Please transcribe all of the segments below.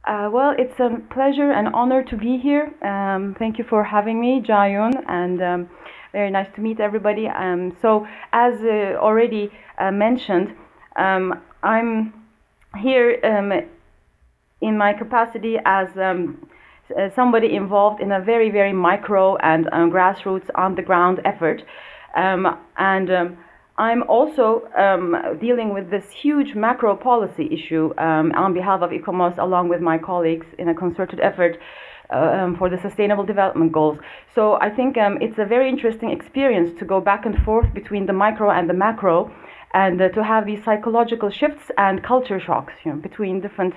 Well, it's a pleasure and honor to be here. Thank you for having me, Jayun, and very nice to meet everybody. As already mentioned, I'm here in my capacity as somebody involved in a very, very micro and grassroots on-the-ground effort. And I'm also dealing with this huge macro policy issue on behalf of ICOMOS, along with my colleagues, in a concerted effort for the Sustainable Development Goals. So I think it's a very interesting experience to go back and forth between the micro and the macro, and to have these psychological shifts and culture shocks, between different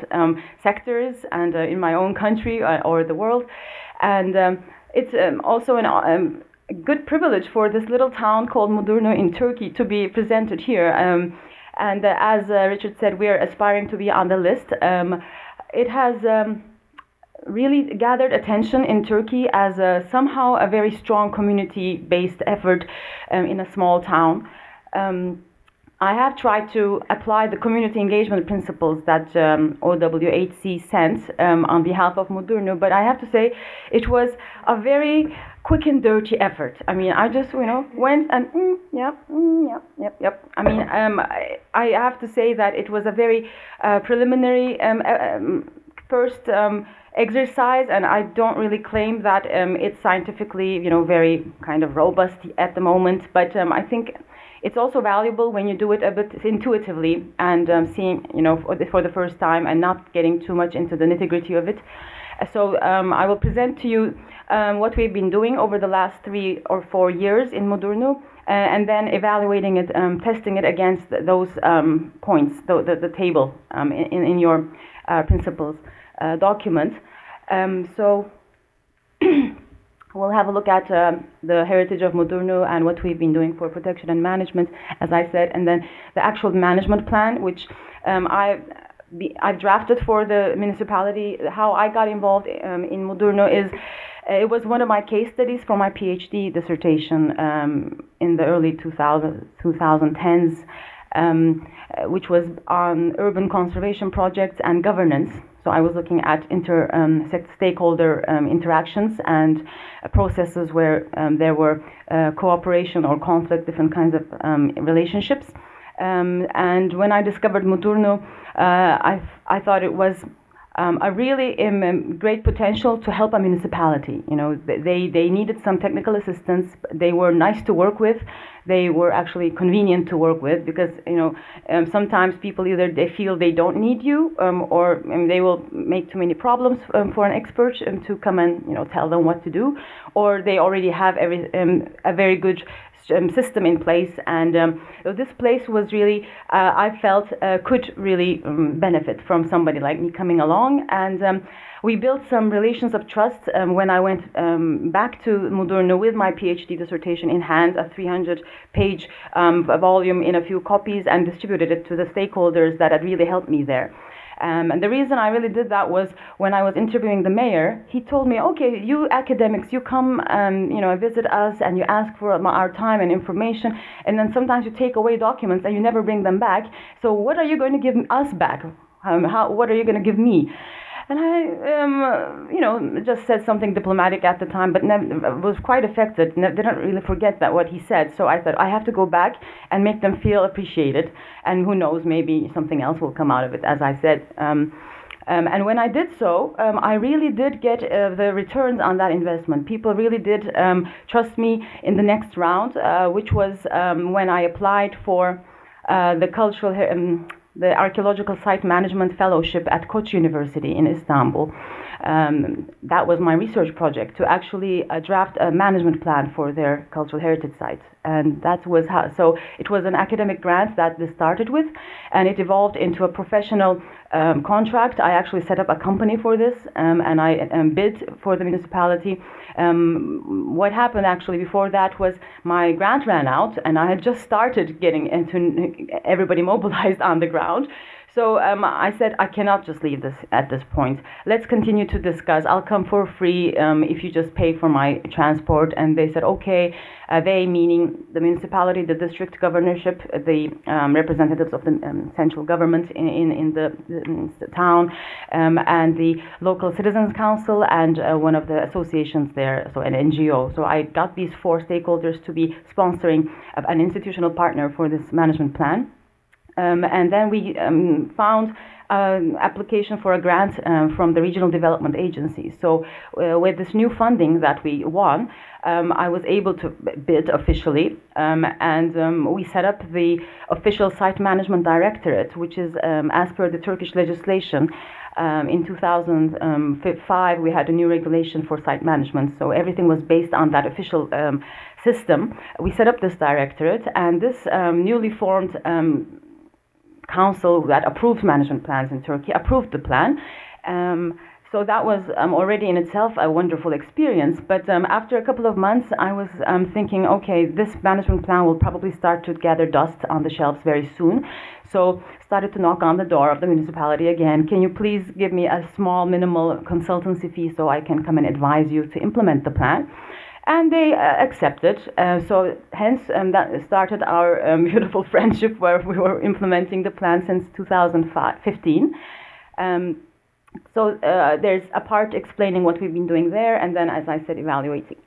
sectors and in my own country or the world. And it's also a good privilege for this little town called Mudurnu in Turkey to be presented here. And as Richard said, we are aspiring to be on the list. It has really gathered attention in Turkey as somehow a very strong community-based effort in a small town. I have tried to apply the community engagement principles that OWHC sent on behalf of Mudurnu, but I have to say it was a very quick and dirty effort. I mean, I just, went and yep. I mean, I have to say that it was a very preliminary first exercise, and I don't really claim that it's scientifically, very kind of robust at the moment, but I think it's also valuable when you do it a bit intuitively and seeing, for the first time and not getting too much into the nitty-gritty of it. So I will present to you what we've been doing over the last 3 or 4 years in Mudurnu, and then evaluating it, testing it against those points, the table in your principles document. So we'll have a look at the heritage of Mudurnu and what we've been doing for protection and management, as I said, and then the actual management plan, which I've drafted for the municipality. How I got involved in Mudurnu is it was one of my case studies for my PhD dissertation in the early 2010s, which was on urban conservation projects and governance. So I was looking at stakeholder interactions and processes where there were cooperation or conflict, different kinds of relationships. And when I discovered Mudurnu, I thought it was a really great potential to help a municipality. They needed some technical assistance. They were nice to work with. They were actually convenient to work with because, sometimes people either they feel they don't need you or they will make too many problems for an expert to come and, tell them what to do, or they already have a very good system in place, and this place was really, I felt, could really benefit from somebody like me coming along, and we built some relations of trust when I went back to Mudurnu with my PhD dissertation in hand, a 300-page volume in a few copies, and distributed it to the stakeholders that had really helped me there. And the reason I really did that was when I was interviewing the mayor, he told me, okay, you academics, you come visit us and you ask for our time and information, and then sometimes you take away documents and you never bring them back. So what are you going to give us back? What are you going to give me? And I, just said something diplomatic at the time, but was quite affected. Didn't really forget what he said. So I thought I have to go back and make them feel appreciated. And who knows, maybe something else will come out of it, as I said. And when I did so, I really did get the returns on that investment. People really did trust me in the next round, which was when I applied for the Archaeological Site Management Fellowship at Koç University in Istanbul. That was my research project, to actually draft a management plan for their cultural heritage sites. And that was so it was an academic grant that this started with, and it evolved into a professional contract. I actually set up a company for this, and I bid for the municipality. What happened actually before that was my grant ran out, and I had just started getting into everybody mobilized on the ground. So I said, I cannot just leave this at this point. Let's continue to discuss. I'll come for free if you just pay for my transport. And they said, okay. They, meaning the municipality, the district governorship, the representatives of the central government in the town, and the local citizens council, and one of the associations there, so an NGO. So I got these 4 stakeholders to be sponsoring an institutional partner for this management plan. And then we found application for a grant from the Regional Development Agency. So with this new funding that we won, I was able to bid officially, and we set up the official site management directorate, which is as per the Turkish legislation. In 2005, we had a new regulation for site management, so everything was based on that official system. We set up this directorate, and this newly formed council that approves management plans in Turkey approved the plan. So that was already in itself a wonderful experience. But after a couple of months, I was thinking, okay, this management plan will probably start to gather dust on the shelves very soon. So started to knock on the door of the municipality again. Can you please give me a small, minimal consultancy fee so I can come and advise you to implement the plan? And they accepted. So hence, that started our beautiful friendship, where we were implementing the plan since 2015. So there's a part explaining what we've been doing there, and then, as I said, evaluating.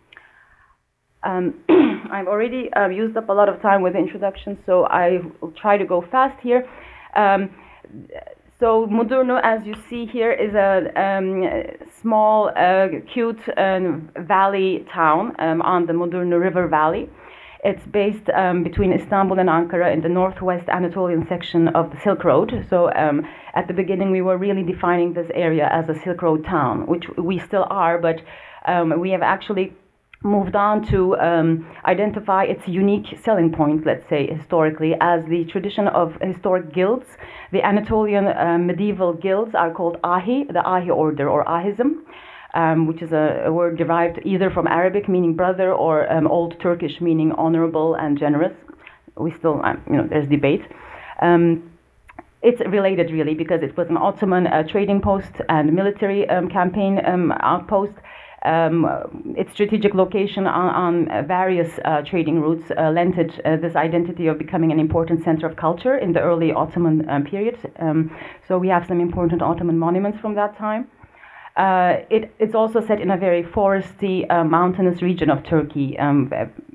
I've already used up a lot of time with the introduction, so I will try to go fast here. So Mudurnu, as you see here, is a small, cute valley town on the Mudurnu River Valley. It's based between Istanbul and Ankara in the northwest Anatolian section of the Silk Road. So at the beginning, we were really defining this area as a Silk Road town, which we still are, but we have actually moved on to identify its unique selling point, let's say, historically, as the tradition of historic guilds. The Anatolian medieval guilds are called Ahi, the Ahi order, or Ahism, which is a word derived either from Arabic, meaning brother, or Old Turkish, meaning honorable and generous. We still, there's debate. It's related, really, because it was an Ottoman trading post and military campaign outpost. Its strategic location on various trading routes lent it this identity of becoming an important center of culture in the early Ottoman period. So we have some important Ottoman monuments from that time. It's also set in a very foresty, mountainous region of Turkey.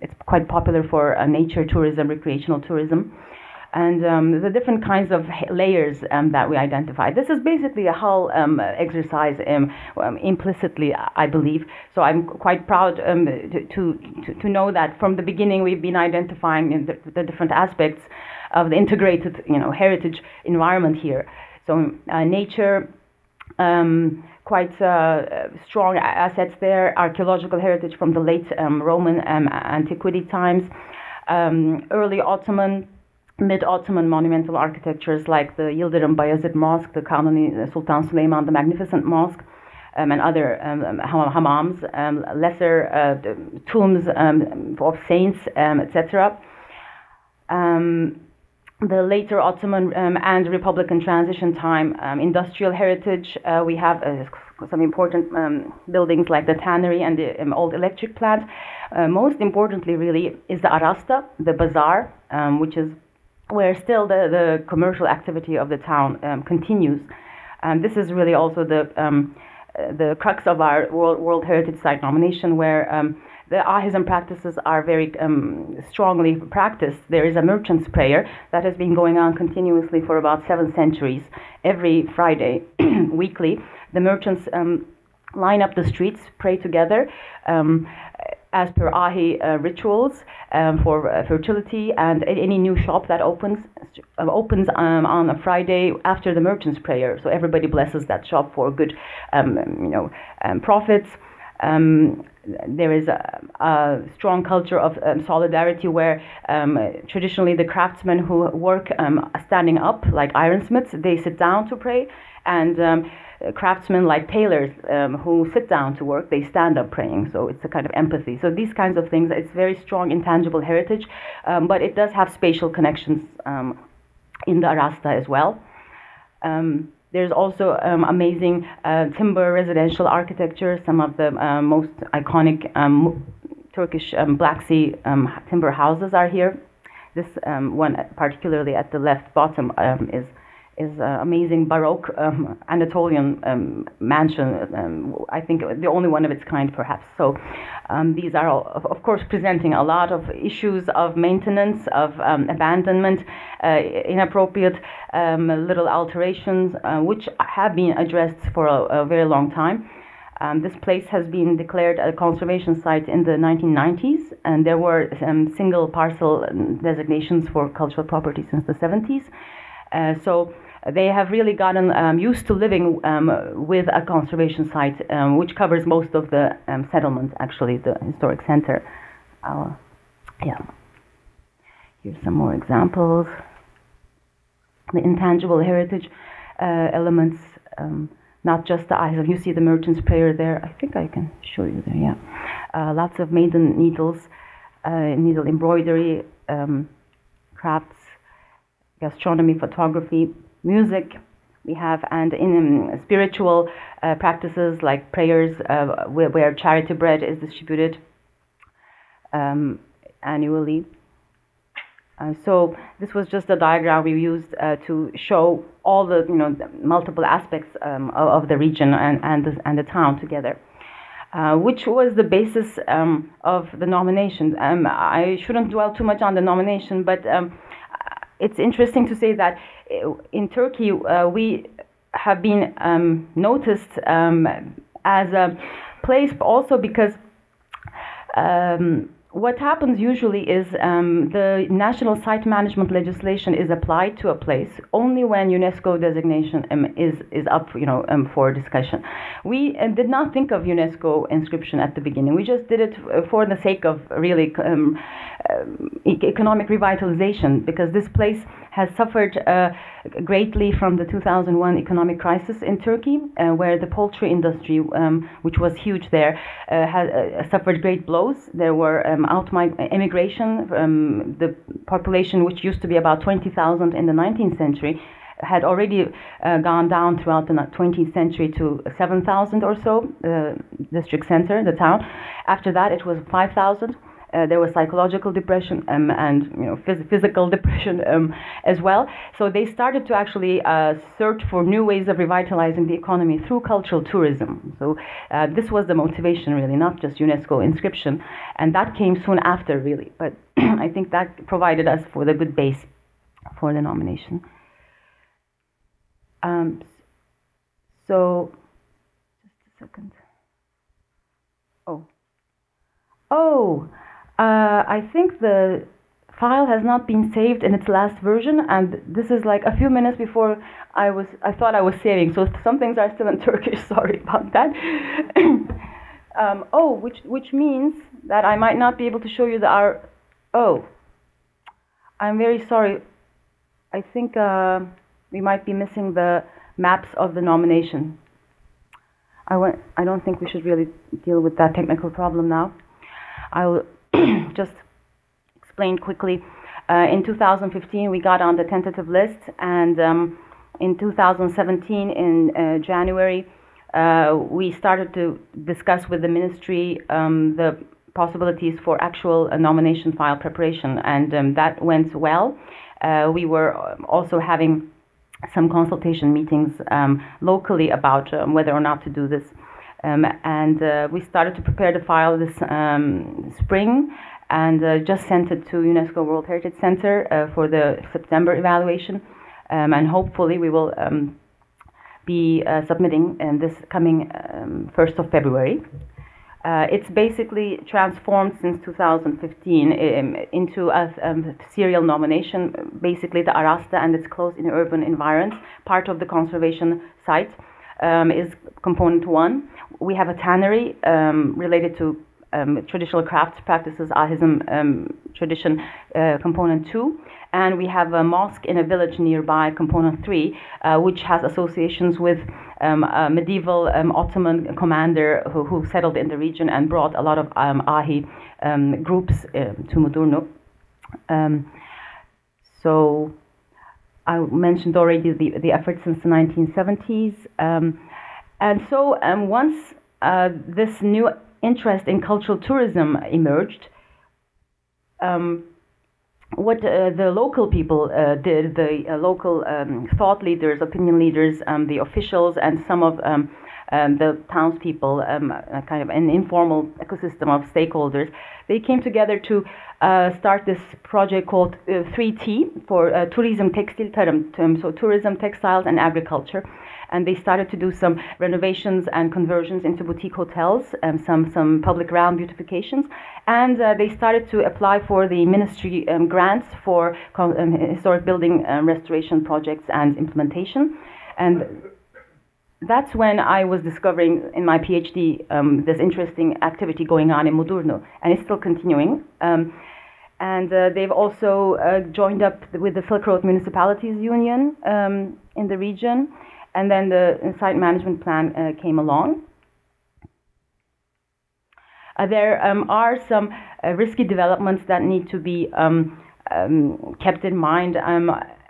It's quite popular for nature tourism, recreational tourism. And the different kinds of layers that we identify. This is basically a whole exercise implicitly, I believe. So I'm quite proud to know that from the beginning we've been identifying the different aspects of the integrated, heritage environment here. So nature, quite strong assets there, archaeological heritage from the late Roman antiquity times, early Ottoman, mid-Ottoman monumental architectures like the Yildrum Bayezid Mosque, the Kanuni Sultan Süleyman the Magnificent Mosque, and other hammams, lesser tombs of saints, etc. The later Ottoman and Republican transition time industrial heritage, we have some important buildings like the tannery and the old electric plant. Most importantly, really, is the Arasta, the bazaar, which is where still the commercial activity of the town continues. And this is really also the crux of our World Heritage Site nomination, where the Ahism practices are very strongly practiced. There is a merchant's prayer that has been going on continuously for about 7 centuries. Every Friday, weekly, the merchants line up the streets, pray together, as per Ahi rituals for fertility, and any new shop that opens on a Friday after the merchant's prayer. So everybody blesses that shop for good, profits. There is a strong culture of solidarity where traditionally the craftsmen who work standing up, like ironsmiths, they sit down to pray, and craftsmen like tailors who sit down to work, they stand up praying. So it's a kind of empathy. So these kinds of things, it's very strong intangible heritage, but it does have spatial connections in the Arasta as well. There's also amazing timber residential architecture. Some of the most iconic Turkish Black Sea timber houses are here. This one, particularly at the left bottom, is amazing Baroque Anatolian mansion. I think the only one of its kind, perhaps. So these are, all, of course, presenting a lot of issues of maintenance, of abandonment, inappropriate little alterations, which have been addressed for a very long time. This place has been declared a conservation site in the 1990s, and there were single parcel designations for cultural property since the 70s. So they have really gotten used to living with a conservation site, which covers most of the settlement, actually, the historic center. Yeah. Here's some more examples. The intangible heritage elements, not just the eyes. You see the merchant's prayer there. I think I can show you there, yeah. Lots of maiden needles, needle embroidery, crafts, gastronomy, photography, music we have, and in spiritual practices like prayers where charity bread is distributed annually. So this was just a diagram we used to show all the the multiple aspects of the region and the town together, which was the basis of the nomination. I shouldn't dwell too much on the nomination, but it's interesting to say that in Turkey we have been noticed as a place also because what happens usually is the national site management legislation is applied to a place only when UNESCO designation is up, for discussion. We did not think of UNESCO inscription at the beginning. We just did it for the sake of really economic revitalization, because this place has suffered greatly from the 2001 economic crisis in Turkey, where the poultry industry, which was huge there, has suffered great blows. There were immigration. The population, which used to be about 20,000 in the 19th century, had already gone down throughout the 20th century to 7,000 or so, district center, the town. After that, it was 5,000. There was psychological depression and physical depression as well. So they started to actually search for new ways of revitalizing the economy through cultural tourism. So this was the motivation, really, not just UNESCO inscription. And that came soon after, really. But I think that provided us for the good base for the nomination. So, just a second. I think the file has not been saved in its last version, and this is like a few minutes before I thought I was saving, so some things are still in Turkish. Sorry about that. Which means that I might not be able to show you I'm very sorry. I think we might be missing the maps of the nomination. I don't think we should really deal with that technical problem now. I'll just explain quickly. In 2015, we got on the tentative list, and in 2017, in January, we started to discuss with the ministry the possibilities for actual nomination file preparation, and that went well. We were also having some consultation meetings locally about whether or not to do this. And we started to prepare the file this spring, and just sent it to UNESCO World Heritage Center for the September evaluation. And hopefully we will be submitting in this coming 1st of February. It's basically transformed since 2015 into a serial nomination. Basically, the Arasta and its close in urban environs, part of the conservation site, is component 1. We have a tannery related to traditional crafts practices, Ahizm tradition, component 2. And we have a mosque in a village nearby, component 3, which has associations with a medieval Ottoman commander who settled in the region and brought a lot of Ahi groups to Mudurnu. I mentioned already the efforts since the 1970s. And so once this new interest in cultural tourism emerged, what the local people did, the local thought leaders, opinion leaders, the officials, and some of the townspeople, kind of an informal ecosystem of stakeholders, they came together to start this project called 3T for Tourism, Tekstil, Tarım, so tourism, textiles, and agriculture. And they started to do some renovations and conversions into boutique hotels, some public realm beautifications, and they started to apply for the ministry grants for historic building restoration projects and implementation. And that's when I was discovering in my PhD this interesting activity going on in Mudurnu, and it's still continuing. And they've also joined up with the Silk Road Municipalities Union in the region. And then the site management plan came along. There are some risky developments that need to be kept in mind,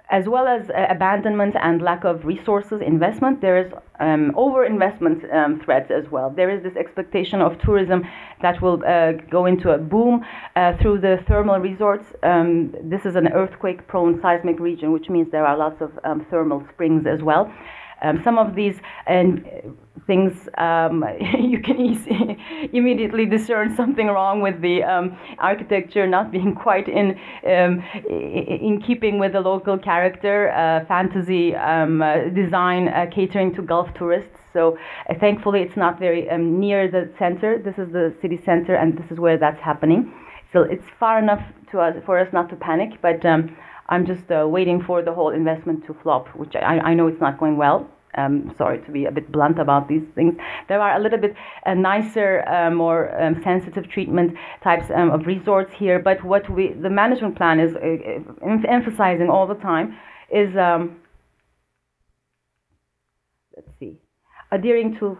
as well as abandonment and lack of resources, investment. There is over-investment threats as well. There is this expectation of tourism that will go into a boom through the thermal resorts. This is an earthquake-prone seismic region, which means there are lots of thermal springs as well. Some of these things you can immediately discern something wrong with the architecture not being quite in keeping with the local character, fantasy design catering to Gulf tourists. So thankfully it's not very near the center. This is the city center, and this is where that's happening. So it's far enough for us not to panic, but I'm just waiting for the whole investment to flop, which I know it's not going well. Sorry to be a bit blunt about these things. There are a little bit nicer, more sensitive treatment types of resorts here, but what the management plan is emphasizing all the time is, let's see, adhering to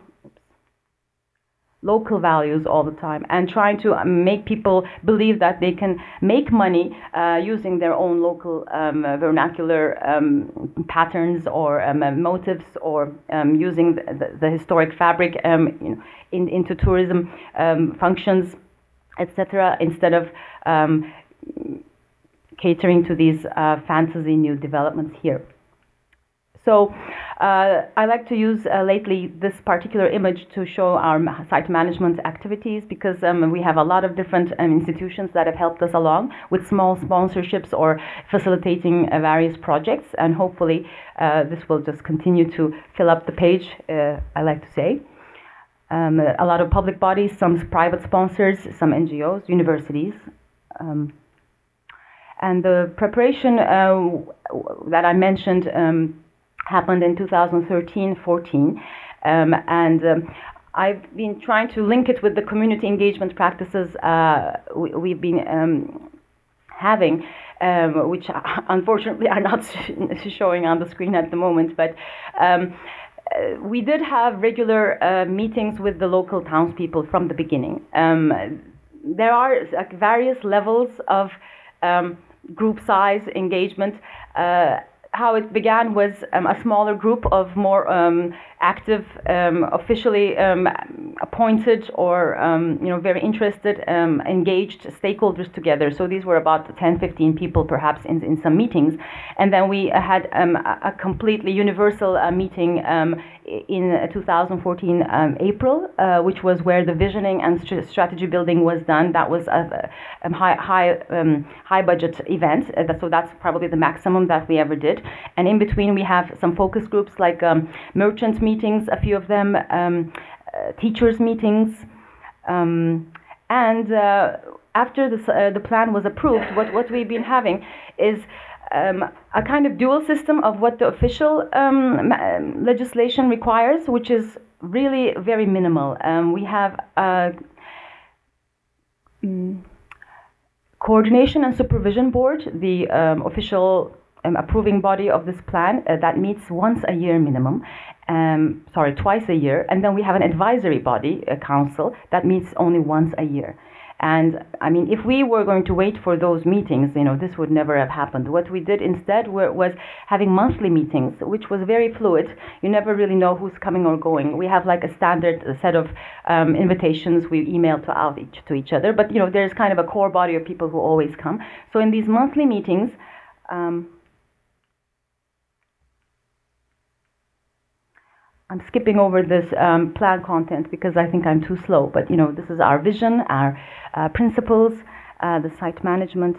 local values all the time and trying to make people believe that they can make money using their own local vernacular patterns or motives, or using the historic fabric into tourism functions, etc., instead of catering to these fantasy new developments here. So I like to use lately this particular image to show our site management activities, because we have a lot of different institutions that have helped us along with small sponsorships or facilitating various projects, and hopefully this will just continue to fill up the page, I like to say. A lot of public bodies, some private sponsors, some NGOs, universities. And the preparation that I mentioned happened in 2013-14, and I've been trying to link it with the community engagement practices we've been having, which unfortunately are not showing on the screen at the moment, but we did have regular meetings with the local townspeople from the beginning. There are various levels of group size engagement. How it began was a smaller group of more active, officially appointed or very interested, engaged stakeholders together. So these were about 10-15 people perhaps in some meetings. And then we had a completely universal meeting in 2014 April, which was where the visioning and strategy building was done. That was a high budget event, so that's probably the maximum that we ever did. And in between we have some focus groups like merchant meetings, a few of them, teachers meetings, and after the plan was approved, what we've been having is a kind of dual system of what the official legislation requires, which is really very minimal. We have coordination and supervision board, the official approving body of this plan that meets once a year minimum, twice a year, and then we have an advisory body, a council, that meets only once a year. And I mean, if we were going to wait for those meetings, this would never have happened. What we did instead was having monthly meetings, which was very fluid. You never really know who's coming or going. We have like a standard set of invitations we email to each other, but there's kind of a core body of people who always come. So in these monthly meetings, I'm skipping over this plan content because I think I'm too slow, but this is our vision, our principles, the site management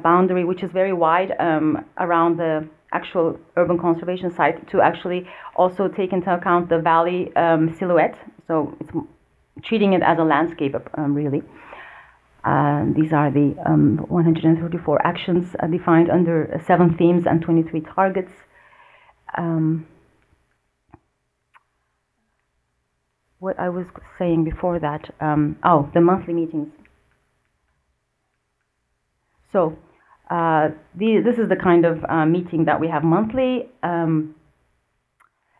boundary, which is very wide around the actual urban conservation site, to actually also take into account the valley silhouette, so it's treating it as a landscape really. These are the 134 actions defined under 7 themes and 23 targets. What I was saying before that, the monthly meetings. So this is the kind of meeting that we have monthly, and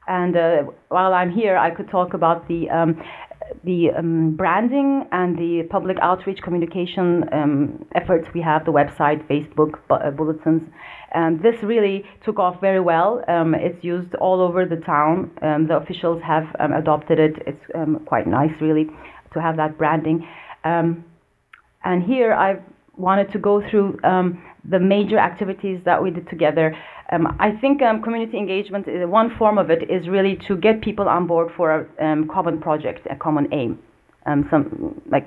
while I'm here, I could talk about the branding and the public outreach communication efforts we have, the website, Facebook, bulletins. This really took off very well. It's used all over the town. The officials have adopted it. It's quite nice, really, to have that branding. And here I wanted to go through the major activities that we did together. I think community engagement, one form of it is really to get people on board for a common project, a common aim, some like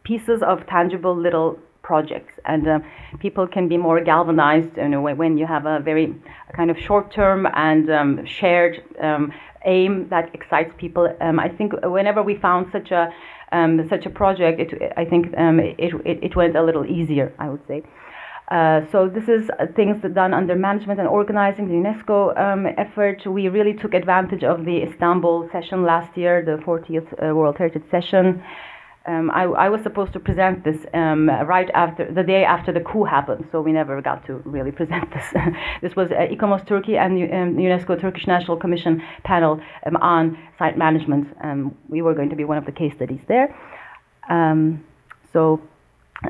pieces of tangible little projects, and people can be more galvanized when you have a very kind of short-term and shared aim that excites people. I think whenever we found such a project, I think it went a little easier, I would say. So this is things that done under management and organizing, the UNESCO effort. We really took advantage of the Istanbul session last year, the 40th World Heritage Session. I was supposed to present this right after, the day after the coup happened, so we never got to really present this. This was ICOMOS Turkey and UNESCO Turkish National Commission panel on site management. We were going to be one of the case studies there. So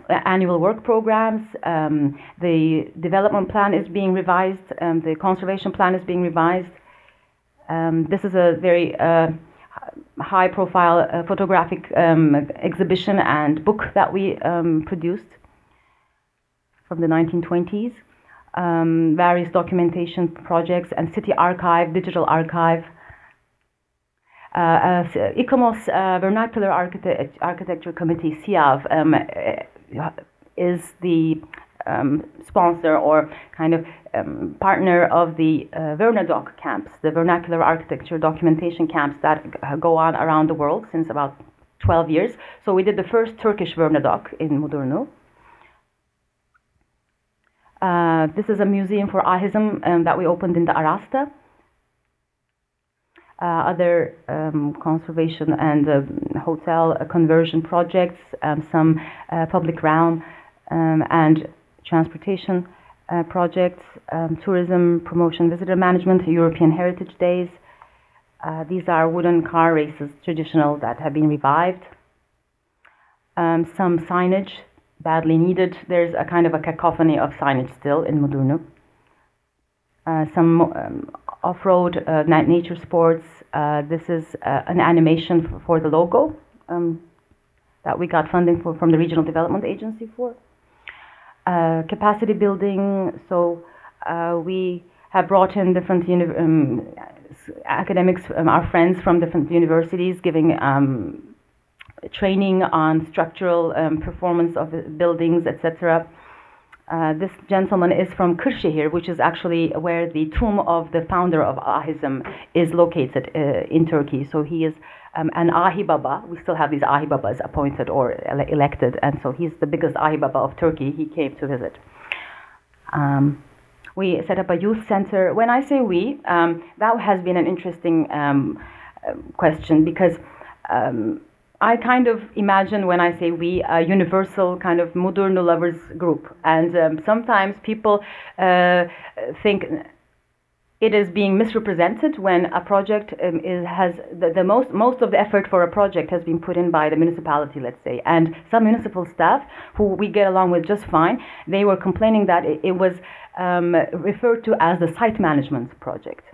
annual work programs, the development plan is being revised, the conservation plan is being revised. This is a very high-profile photographic exhibition and book that we produced from the 1920s. Various documentation projects and city archive, digital archive. ICOMOS Vernacular Architecture Committee, SIAV, is the sponsor or kind of partner of the Vernadoc camps, the vernacular architecture documentation camps that go on around the world since about 12 years. So we did the first Turkish Vernadoc in Mudurnu. This is a museum for Ahism that we opened in the Arasta. Other conservation and hotel conversion projects, some public realm and transportation projects, tourism, promotion, visitor management, European Heritage Days. These are wooden car races, traditional, that have been revived. Some signage, badly needed. There's a kind of a cacophony of signage still in Mudurnu. Some off-road nature sports. This is an animation for the logo that we got funding from the Regional Development Agency for. Capacity building, so we have brought in different academics, our friends from different universities, giving training on structural performance of buildings, etc. This gentleman is from Kırşehir, which is actually where the tomb of the founder of Ahism is located in Turkey. So he is an Ahi Baba. We still have these Ahi Babas appointed or elected, and so he's the biggest Ahi Baba of Turkey. He came to visit. We set up a youth center. When I say we, that has been an interesting question, because I kind of imagine, when I say we, a universal kind of Mudurnu lovers group. And sometimes people think it is being misrepresented when a project has the most of the effort for a project has been put in by the municipality, let's say, and some municipal staff who we get along with just fine, they were complaining that it was referred to as the site management project.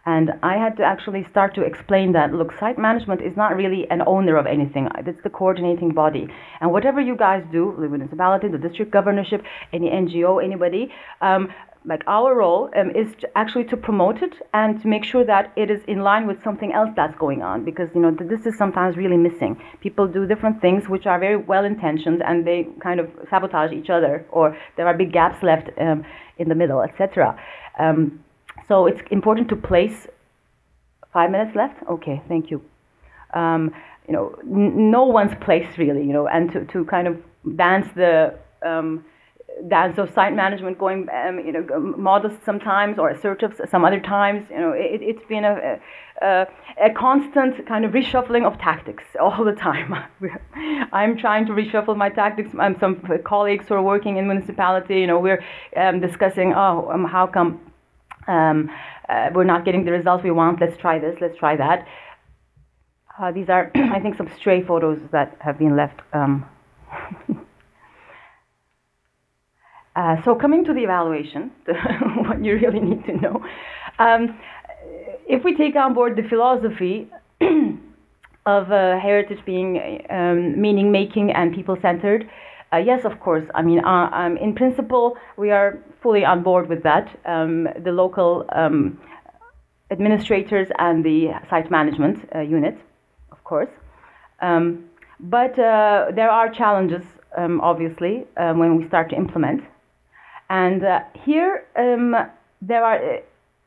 And I had to actually start to explain that, look, site management is not really an owner of anything. It's the coordinating body. And whatever you guys do, the municipality, the district governorship, any NGO, anybody, like our role is actually to promote it and to make sure that it is in line with something else that's going on. Because, you know, this is sometimes really missing. People do different things which are very well-intentioned and they kind of sabotage each other, or there are big gaps left in the middle, etc. So it's important to place 5 minutes left. Okay, thank you. You know, no one's place really, you know, and to kind of dance the dance of site management, going you know, modest sometimes or assertive some other times. You know, it's been a constant kind of reshuffling of tactics all the time. I'm trying to reshuffle my tactics. Some colleagues who are working in municipality, you know, we're discussing, how come we're not getting the results we want, let's try this, let's try that. These are, I think, some stray photos that have been left. So coming to the evaluation, what you really need to know. If we take on board the philosophy of heritage being meaning-making and people-centered, yes, of course. I mean, in principle, we are fully on board with that. The local administrators and the site management unit, of course. But there are challenges, obviously, when we start to implement. And here, there are.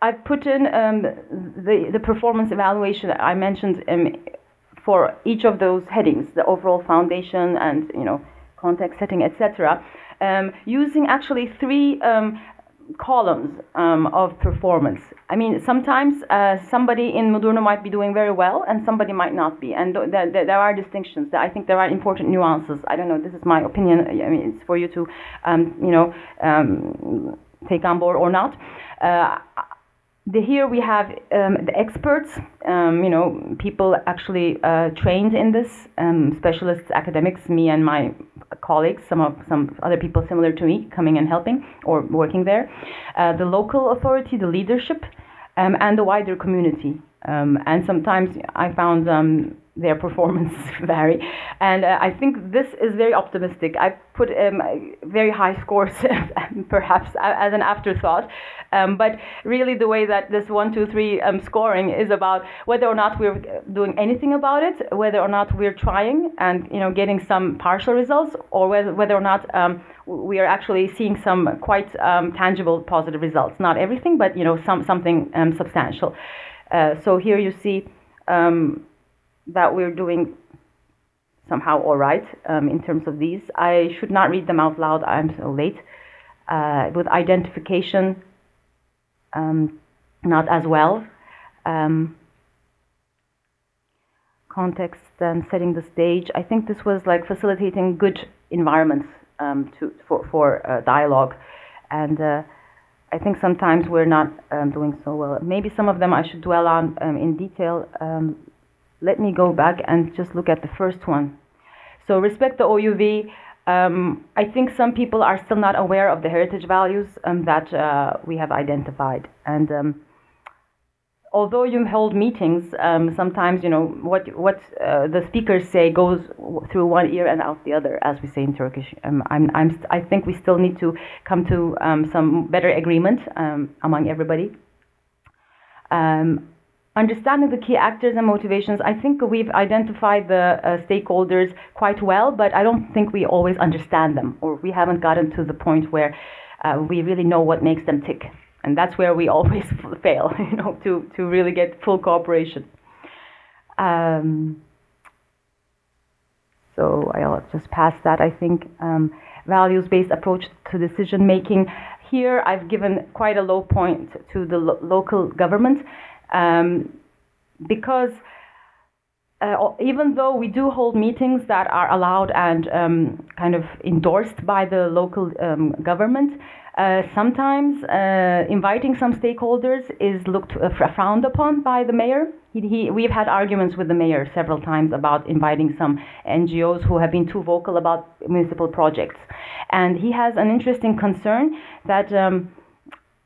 I've put in the performance evaluation I mentioned for each of those headings: the overall foundation and, you know, context setting, etc. Using actually 3 columns of performance. I mean, sometimes somebody in Yildrum might be doing very well and somebody might not be, and there are distinctions. I think there are important nuances. I don't know, this is my opinion. I mean, it's for you to you know, take on board or not. Here we have the experts, you know, people actually trained in this, specialists, academics, me and my colleagues, some other people similar to me coming and helping or working there, the local authority, the leadership, and the wider community. And sometimes I found their performances vary. And I think this is very optimistic. I put very high scores, perhaps as an afterthought. But really the way that this 1, 2, 3 scoring is about whether or not we're doing anything about it, whether or not we're trying and, you know, getting some partial results, or whether or not we are actually seeing some quite tangible positive results. Not everything, but, you know, something substantial. So here you see that we're doing somehow all right in terms of these. I should not read them out loud, I'm so late. With identification, not as well. Context and setting the stage. I think this was like facilitating good environments for dialogue. And I think sometimes we're not doing so well. Maybe some of them I should dwell on in detail. Let me go back and just look at the first one. So respect the OUV. I think some people are still not aware of the heritage values that we have identified. And although you hold meetings, sometimes, you know, what the speakers say goes through one ear and out the other, as we say in Turkish. I think we still need to come to some better agreement among everybody. Understanding the key actors and motivations. I think we've identified the stakeholders quite well, but I don't think we always understand them, or we haven't gotten to the point where we really know what makes them tick. And that's where we always fail, you know, to really get full cooperation. So I'll just pass that, I think. Values-based approach to decision making. Here I've given quite a low point to the local government. Because even though we do hold meetings that are allowed and kind of endorsed by the local government, sometimes inviting some stakeholders is frowned upon by the mayor. We've had arguments with the mayor several times about inviting some NGOs who have been too vocal about municipal projects. And he has an interesting concern that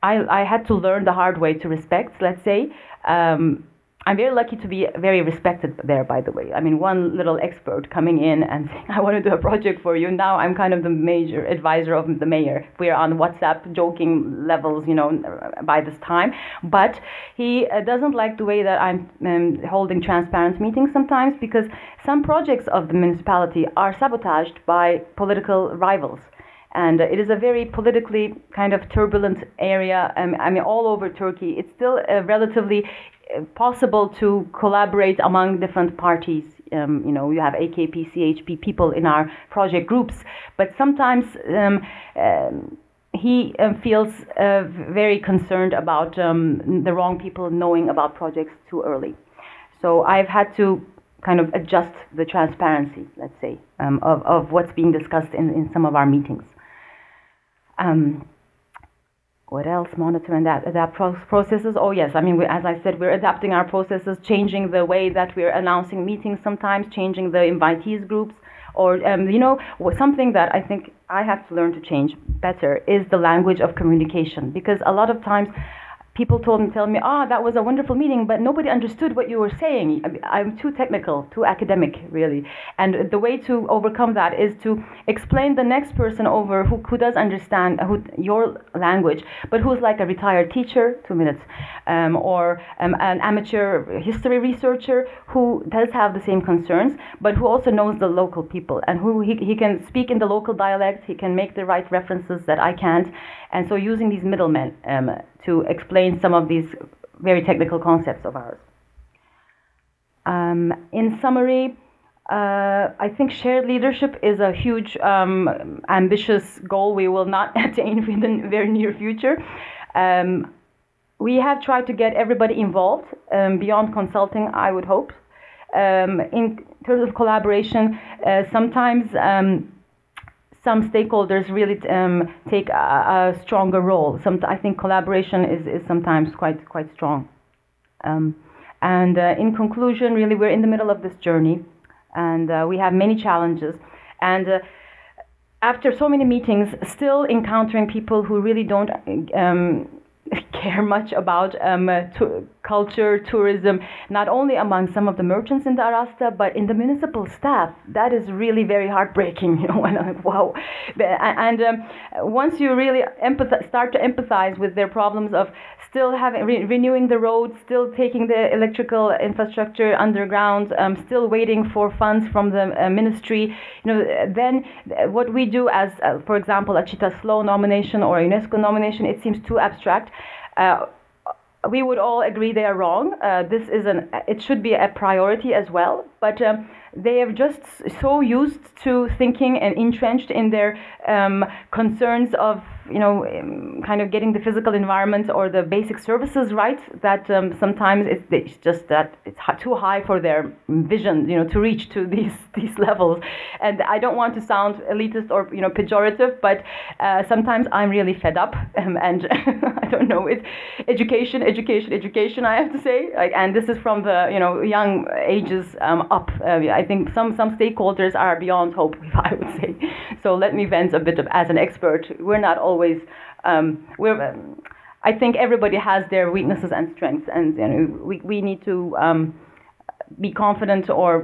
I had to learn the hard way to respect, let's say. I'm very lucky to be very respected there, by the way. I mean, one little expert coming in and saying, I want to do a project for you. Now I'm kind of the major advisor of the mayor. We're on WhatsApp joking levels, you know, by this time. But he doesn't like the way that I'm holding transparent meetings sometimes, because some projects of the municipality are sabotaged by political rivals. And it is a very politically kind of turbulent area. I mean, all over Turkey, it's still relatively possible to collaborate among different parties. You know, you have AKP, CHP people in our project groups, but sometimes he feels very concerned about the wrong people knowing about projects too early. So I've had to kind of adjust the transparency, let's say, of what's being discussed in some of our meetings. What else? Monitor and adapt processes. Oh yes, I mean, as I said, we're adapting our processes, changing the way that we're announcing meetings sometimes, changing the invitees groups, or you know, something that I think I have to learn to change better is the language of communication, because a lot of times people tell me, that was a wonderful meeting, but nobody understood what you were saying. I'm too technical, too academic, really. And the way to overcome that is to explain the next person over who does understand your language, but who's like a retired teacher, 2 minutes, or an amateur history researcher who does have the same concerns, but who also knows the local people, and who he can speak in the local dialect, he can make the right references that I can't. And so using these middlemen to explain some of these very technical concepts of ours. In summary, I think shared leadership is a huge, ambitious goal we will not attain in the very near future. We have tried to get everybody involved beyond consulting, I would hope. In terms of collaboration, sometimes some stakeholders really take a stronger role. I think collaboration is sometimes quite strong. And in conclusion, really, we're in the middle of this journey, and we have many challenges. And after so many meetings, still encountering people who really don't care much about culture, tourism, not only among some of the merchants in the Arasta, but in the municipal staff. That is really very heartbreaking, you know, and I'm like, wow. And once you really start to empathize with their problems of still having renewing the roads, still taking the electrical infrastructure underground, still waiting for funds from the ministry, you know, then what we do as, for example, a Chita Slow nomination or a UNESCO nomination, it seems too abstract. We would all agree they are wrong. It should be a priority as well, but they are just so used to thinking and entrenched in their concerns of, you know, kind of getting the physical environment or the basic services right, that sometimes it's just that it's too high for their vision, you know, to reach to these levels. And I don't want to sound elitist or, you know, pejorative, but sometimes I'm really fed up, and I don't know, it's education, I have to say, and this is from the, you know, young ages up. I think some stakeholders are beyond hope, I would say. So let me vent a bit as an expert. We're not always, I think everybody has their weaknesses and strengths, and, you know, we need to be confident, or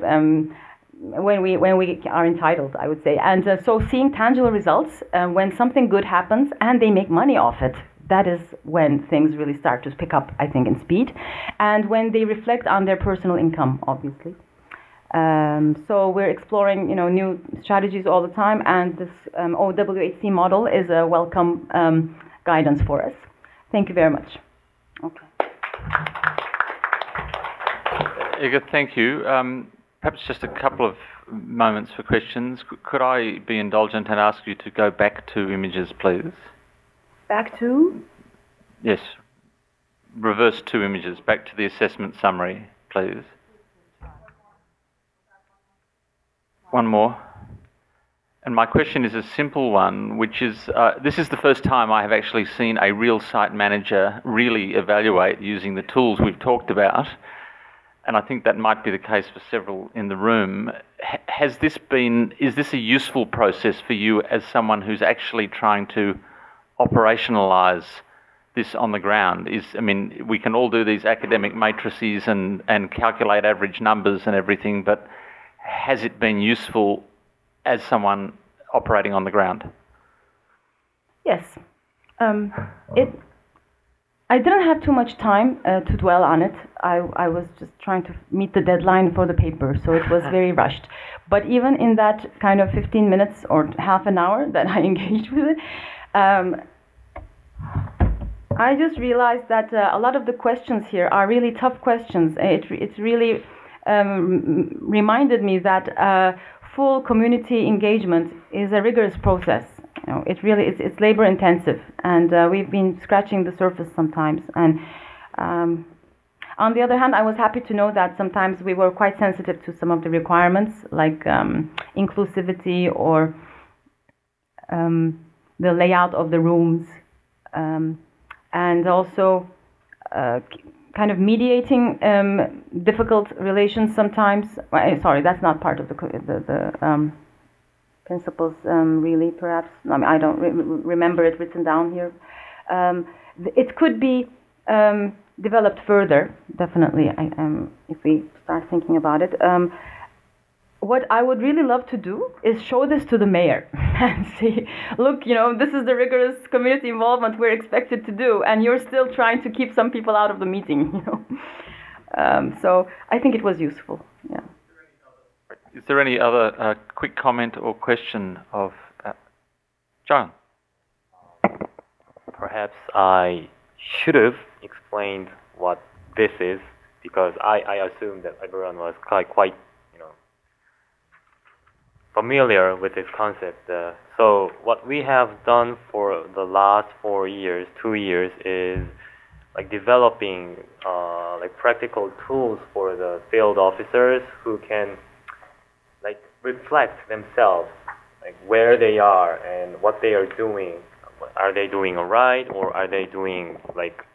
when we are entitled, I would say. And so seeing tangible results, when something good happens and they make money off it, that is when things really start to pick up, I think, in speed, and when they reflect on their personal income, obviously. So we're exploring, you know, new strategies all the time, and this OWHC model is a welcome guidance for us. Thank you very much. Okay. Iga, thank you. Perhaps just a couple of moments for questions. Could I be indulgent and ask you to go back 2 images, please? Back to? Yes. Reverse 2 images. Back to the assessment summary, please. one more. And my question is a simple one, which is, this is the first time I have actually seen a real site manager really evaluate using the tools we've talked about. And I think that might be the case for several in the room. Is this a useful process for you as someone who's actually trying to operationalize this on the ground? I mean, we can all do these academic matrices and calculate average numbers and everything, but has it been useful as someone operating on the ground? Yes. I didn't have too much time to dwell on it. I was just trying to meet the deadline for the paper, so it was very rushed. But even in that kind of 15 minutes or half an hour that I engaged with it, I just realized that a lot of the questions here are really tough questions. It really reminded me that full community engagement is a rigorous process. You know, it's labor intensive, and we've been scratching the surface sometimes. And on the other hand, I was happy to know that sometimes we were quite sensitive to some of the requirements, like inclusivity or the layout of the rooms, and also kind of mediating difficult relations sometimes. Sorry, that's not part of the principles, really, perhaps. I mean, I don't remember it written down here. It could be developed further, definitely, if we start thinking about it. What I would really love to do is show this to the mayor and see, look, you know, this is the rigorous community involvement we're expected to do, and you're still trying to keep some people out of the meeting, you know. So I think it was useful, yeah. Is there any other quick comment or question of John? Perhaps I should have explained what this is, because I assumed that everyone was quite familiar with this concept. So what we have done for the last 2 years, is like developing like practical tools for the field officers who can like reflect themselves, like where they are and what they are doing. Are they doing alright, or are they doing like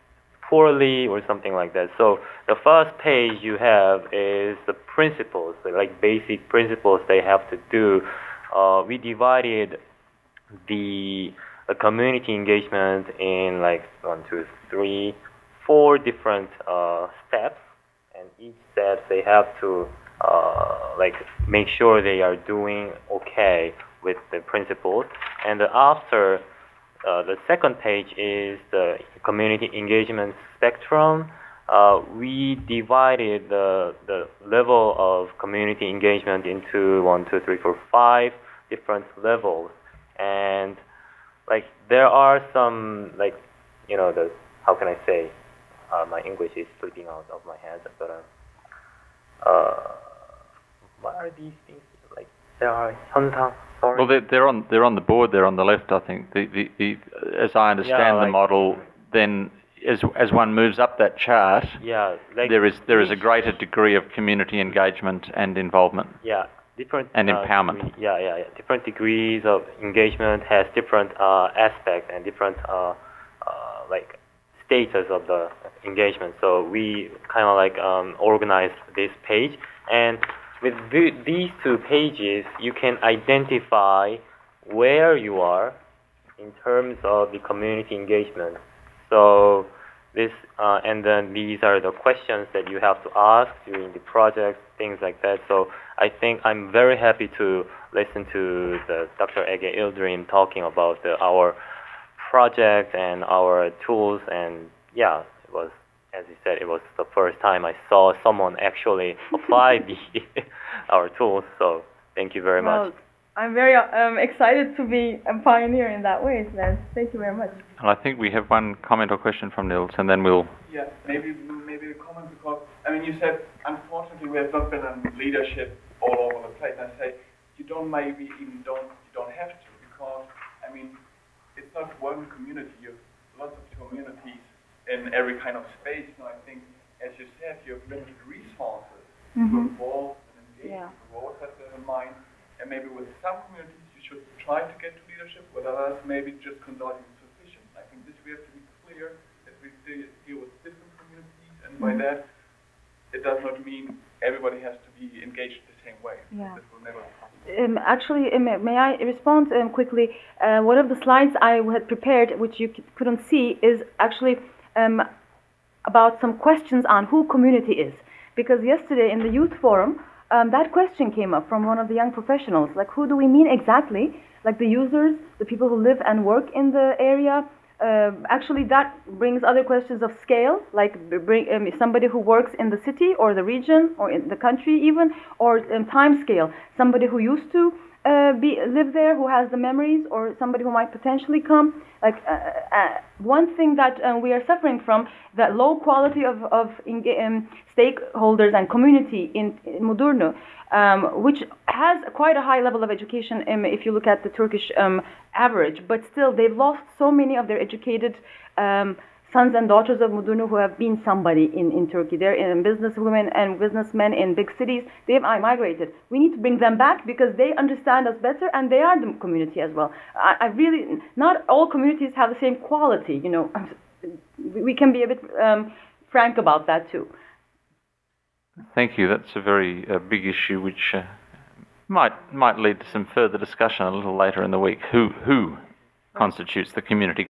poorly or something like that? So the first page you have is the principles, like basic principles they have to do. We divided the community engagement in like 1, 2, 3, 4 different steps, and each step they have to like make sure they are doing okay with the principles. And after the second page is the community engagement spectrum. We divided the level of community engagement into 1, 2, 3, 4, 5 different levels. And like there are some, like, you know, the, how can I say, my English is slipping out of my head, but what are these things? Like there are 현상. Well, they're on the board there on the left, I think. As I understand the model, then as one moves up that chart, like there is a greater degree of community engagement and involvement. Different and empowerment. Different degrees of engagement has different aspects and different like status of the engagement. So we kind of like organized this page, and with these 2 pages, you can identify where you are in terms of the community engagement. So this, and then these are the questions that you have to ask during the project, things like that. So I think I'm very happy to listen to Dr. Ege Yildrum talking about our project and our tools. And yeah, it was, as you said, it was the first time I saw someone actually apply our tools. So thank you very much. I'm very excited to be a pioneer in that way, Sven. Thank you very much. And I think we have one comment or question from Nils, and then we'll... Yeah, maybe a comment, because, I mean, you said, unfortunately, we have not been in leadership all over the place. I say, you don't have to, because, I mean, it's not one community. You have lots of communities in every kind of space. And I think, as you said, you have limited resources to involve and engage. You always have to have in mind. and maybe with some communities you should try to get to leadership, with others maybe just consulting is sufficient. I think this we have to be clear that we deal with different communities, and by that it does not mean everybody has to be engaged the same way. Yeah. This will never be possible. Actually, may I respond quickly? One of the slides I had prepared, which you couldn't see, is actually about some questions on who community is. Because yesterday in the youth forum, that question came up from one of the young professionals, like who do we mean exactly? Like the users, the people who live and work in the area. Actually, that brings other questions of scale, like somebody who works in the city or the region or in the country even, or time scale, somebody who used to live there, who has the memories, or somebody who might potentially come. Like one thing that we are suffering from, that low quality of stakeholders and community in Mudurnu, which has quite a high level of education if you look at the Turkish average, but still they've lost so many of their educated sons and daughters of Mudurnu who have been somebody in Turkey. They're businesswomen and businessmen in big cities. They've migrated. We need to bring them back because they understand us better and they are the community as well. I really, not all communities have the same quality, you know. We can be a bit frank about that too. Thank you. That's a very big issue which might lead to some further discussion a little later in the week. Who constitutes the community?